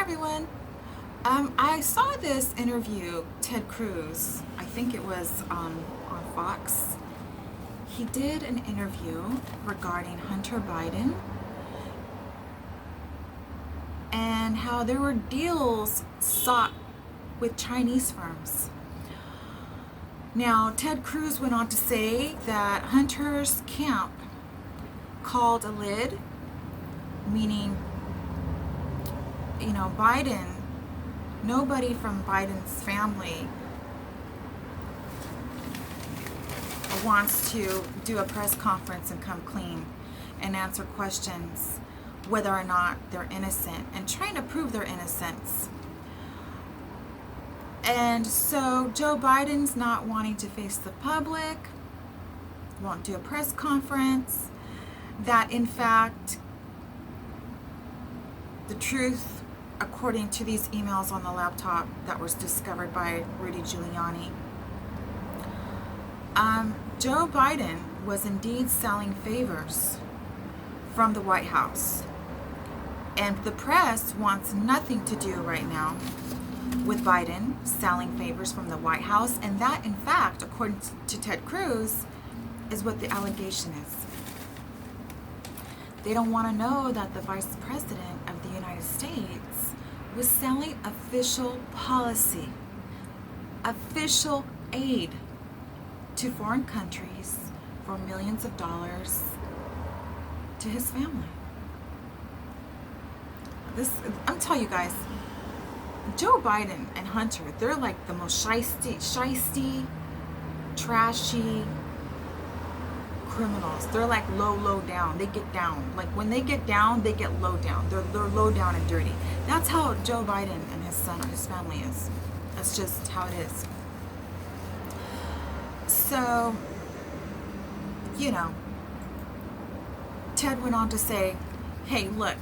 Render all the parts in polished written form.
everyone. I saw this interview, Ted Cruz, I think it was on Fox. He did an interview regarding Hunter Biden and how there were deals sought with Chinese firms. Now, Ted Cruz went on to say that Hunter's camp called a lid, meaning, Biden, nobody from Biden's family wants to do a press conference and come clean and answer questions whether or not they're innocent and trying to prove their innocence. And so Joe Biden's not wanting to face the public, won't do a press conference, that in fact the truth, according to these emails on the laptop that was discovered by Rudy Giuliani, Joe Biden was indeed selling favors from the White House. And the press wants nothing to do right now with Biden selling favors from the White House. And that, in fact, according to Ted Cruz, is what the allegation is. They don't want to know that the Vice President of the United States was selling official policy, official aid to foreign countries for millions of dollars to his family. I'm telling you guys, Joe Biden and Hunter, they're like the most shisty, trashy criminals. They're like low down. They get down. Like when they get down, they get low down. They're low down and dirty. That's how Joe Biden and his son or his family is. That's just how it is. So, Ted went on to say, hey, look,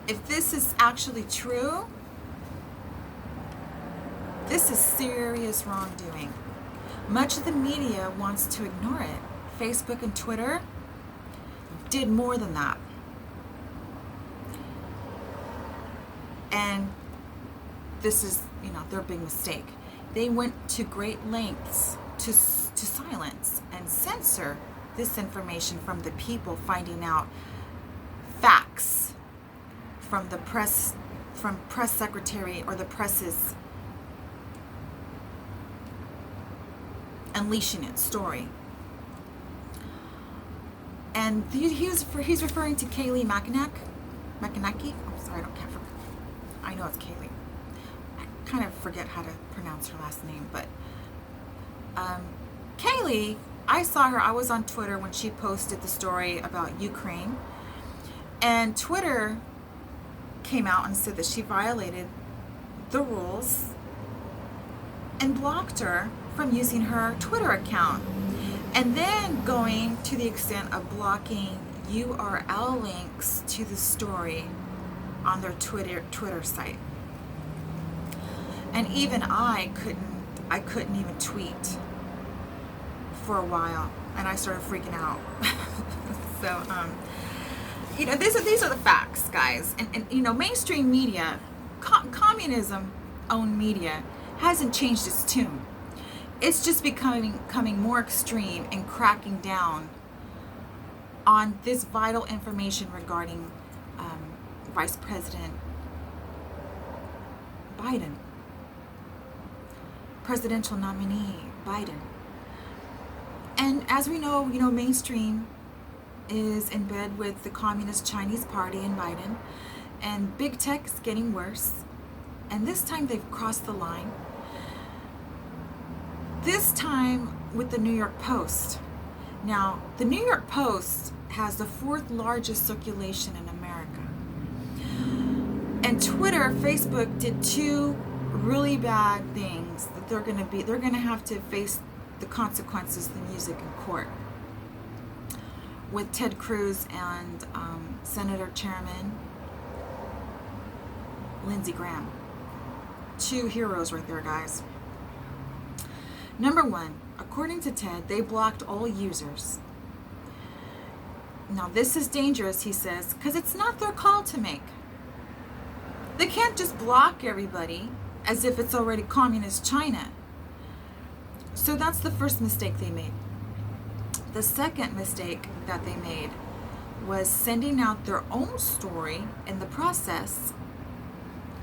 if this is actually true, this is serious wrongdoing. Much of the media wants to ignore it. Facebook and Twitter did more than that. And this is, their big mistake. They went to great lengths to silence and censor this information from the people finding out facts from the press, from press secretary or the press's unleashing its story. And he's referring to Kayleigh McEnany. I'm sorry, I know it's Kayleigh. I kind of forget how to pronounce her last name, but Kayleigh, I saw her. I was on Twitter when she posted the story about Ukraine, and Twitter came out and said that she violated the rules and blocked her from using her Twitter account, and then going to the extent of blocking URL links to the story on their Twitter site. And even I couldn't even tweet for a while, and I started freaking out. So these are the facts, guys. And mainstream media, communism owned media, hasn't changed its tune. It's just becoming more extreme and cracking down on this vital information regarding Vice President Biden, presidential nominee Biden. And as we know, mainstream is in bed with the Communist Chinese Party and Biden, and big tech is getting worse. And this time they've crossed the line. This time with the New York Post. Now, the New York Post has the 4th largest circulation in America. And Twitter, Facebook did 2 really bad things that they're going to have to face the consequences of the music in court. With Ted Cruz and Senator Chairman Lindsey Graham. 2 heroes right there, guys. Number 1, according to Ted, they blocked all users. Now, this is dangerous, he says, because it's not their call to make. They can't just block everybody as if it's already communist China. So that's the first mistake they made. The second mistake that they made was sending out their own story in the process,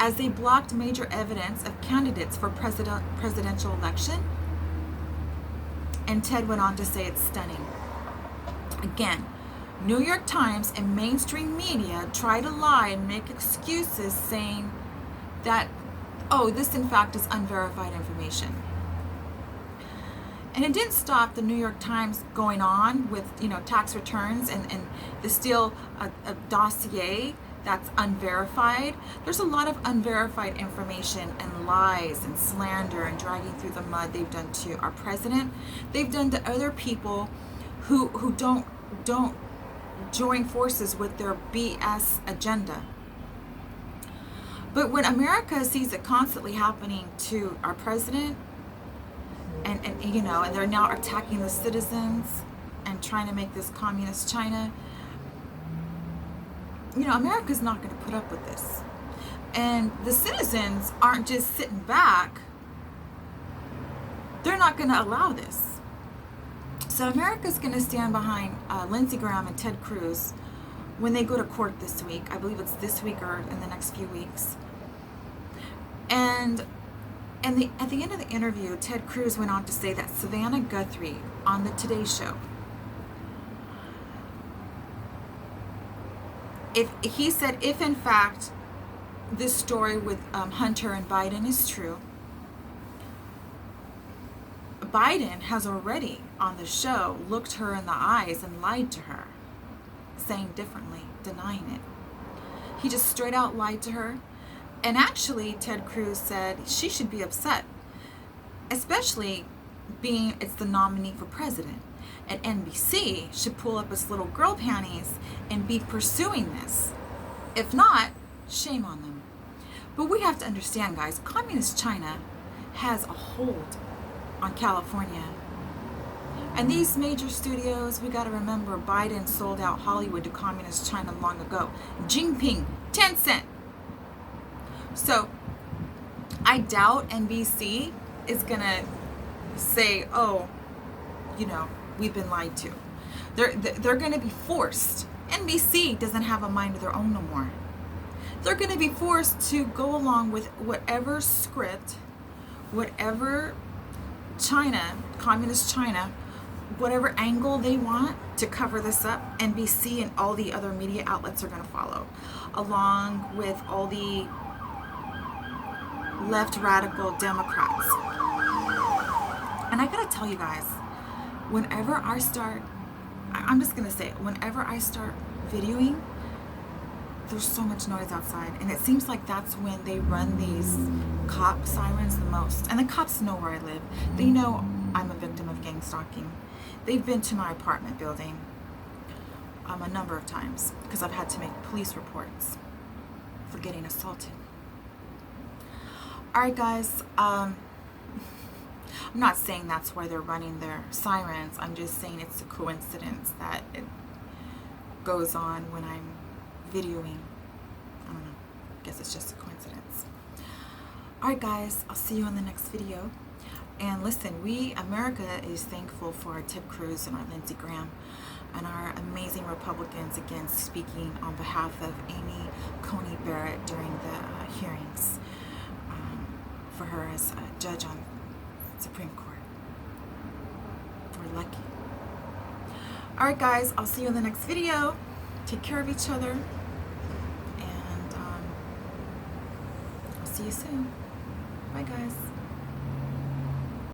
as they blocked major evidence of candidates for presidential election. And Ted went on to say it's stunning. Again, New York Times and mainstream media try to lie and make excuses saying that, oh, this in fact is unverified information. And it didn't stop the New York Times going on with, tax returns and the still a dossier that's unverified. There's a lot of unverified information and lies and slander and dragging through the mud they've done to our president. They've done to other people who don't join forces with their BS agenda. But when America sees it constantly happening to our president, and they're now attacking the citizens and trying to make this communist China, America's not going to put up with this. And the citizens aren't just sitting back. They're not going to allow this. So America's going to stand behind Lindsey Graham and Ted Cruz when they go to court this week. I believe it's this week or in the next few weeks. And at the end of the interview, Ted Cruz went on to say that Savannah Guthrie on the Today Show, if in fact this story with Hunter and Biden is true, Biden has already on the show looked her in the eyes and lied to her, saying differently, denying it. He just straight out lied to her. And actually, Ted Cruz said she should be upset, especially being it's the nominee for president. And NBC should pull up its little girl panties and be pursuing this. If not, shame on them. But we have to understand, guys, communist China has a hold on California. And these major studios, we got to remember, Biden sold out Hollywood to communist China long ago. Jinping, Tencent. So I doubt NBC is going to say, oh, we've been lied to. They're going to be forced. NBC doesn't have a mind of their own no more. They're going to be forced to go along with whatever script, whatever China, communist China, whatever angle they want to cover this up. NBC and all the other media outlets are going to follow, along with all the left radical Democrats. And I gotta tell you guys, whenever I start, I'm just gonna say it, whenever I start videoing, there's so much noise outside, and it seems like that's when they run these cop sirens the most. And the cops know where I live. They know I'm a victim of gang stalking. They've been to my apartment building a number of times because I've had to make police reports for getting assaulted. Alright guys, I'm not saying that's why they're running their sirens. I'm just saying it's a coincidence that it goes on when I'm videoing. I don't know. I guess it's just a coincidence. Alright guys, I'll see you in the next video. And listen, America is thankful for our Ted Cruz and our Lindsey Graham and our amazing Republicans, again, speaking on behalf of Amy Coney Barrett during the hearings for her as a judge on Supreme Court. We're lucky. Alright guys, I'll see you in the next video. Take care of each other. And I'll see you soon. Bye guys.